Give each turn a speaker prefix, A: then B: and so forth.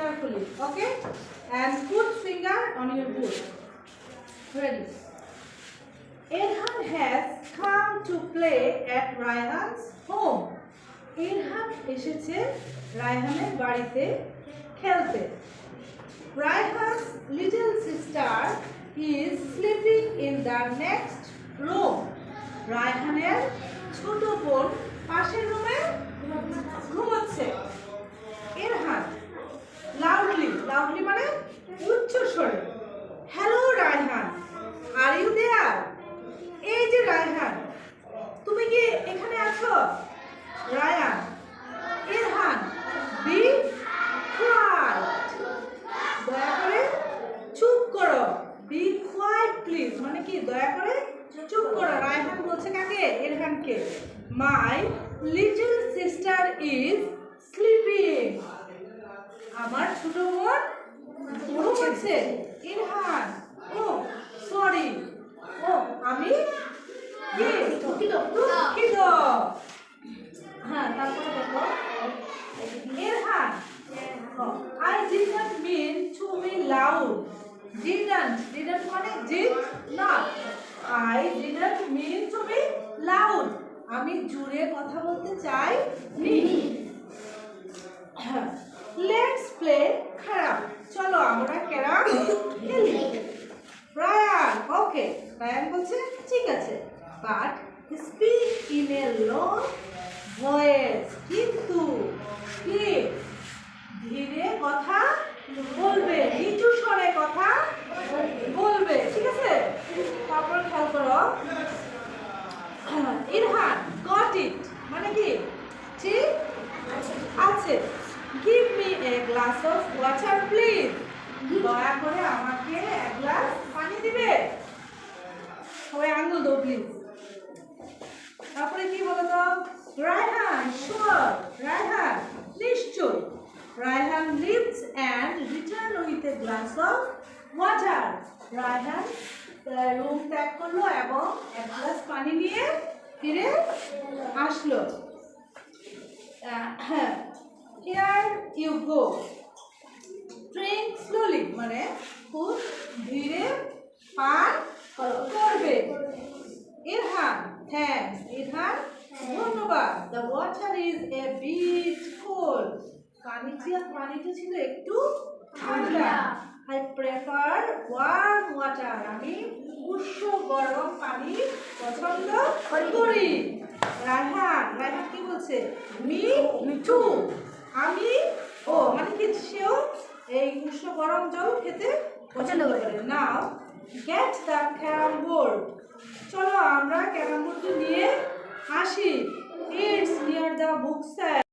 A: carefully, okay? And put finger on your boot. Ready? Irhan has come to play at Rayhan's home. Irhan এসেছে রায়হানের বাড়িতে খেলতে. Rayhan's little sister is sleeping in the next room. রায়হানের ছোট বোন পাশের রুমে ঘুমাচ্ছে. ইরহান লাউডলি মানে উচ্চ স্বরে, hello Raihan, are you there? এই যে রায়হান, তুমি কি এখানে আছো? রায়ান, ইরহান, বি কোয়াইট, দয়া করে চুপ করো. বি কোয়াইট প্লিজ মানে কি দয়া করে চুপ করো. রায়হান বলছে কাকে? ইরহানকে. My little sister is sleeping. আমার ছোট বোন ঘুমাচ্ছে. ইরহান, ও সরি, ও আমি দুঃখিত. হ্যাঁ, তারপরে দেখো Irhan, I didn't mean to be loud. Didn't মানে did not. I didn't mean to be loud. আমি জোরে কথা বলতে চাই নি. Let's play carrom. চলো আমরা ক্যারাম খেলি. রায়ান, ওকে. রায়ান বলছে ঠিক আছে, but speak in a low voice. কিন্তু প্লিজ ধীরে কথা বলবে, নিচু স্বরে কথা বলবে, ঠিক আছে? তারপর খেয়াল করো, ইরহান গট ইট মানে কি ঠিক আছে. Give me a glass of water please. দয়া করে আমাকে এক গ্লাস পানি দিবে. সবাই আঙুল দাও প্লিজ. তারপরে কি বলো তো? রায়হান শিওর. রায়হান নিশ্চয়. Raihan lifts and return with a glass of water. Raihan room ত্যাগ করলো এবং এক গ্লাস পানি নিয়ে ফিরে আসলো. Here you go. Drink slowly মানে খুব ধীরে পান করবে. ইরহান থ্যাঙ্কস. ইরহান ধন্যবাদ. The water is a bit cold. পানিটা ছিল একটু ঠান্ডা. I prefer warm water. আমি উষ্ণ গরম পানি পছন্দ করি. রায়হান কি বলছে? Me too. আমি ও মানে কি সেও এই উষ্ণ গরম জল খেতে পছন্দ করে. নাও গেট দ্য ক্যারাম বোর্ড. চলো আমরা ক্যারাম বোর্ড নিয়ে আসি. It's near the book self.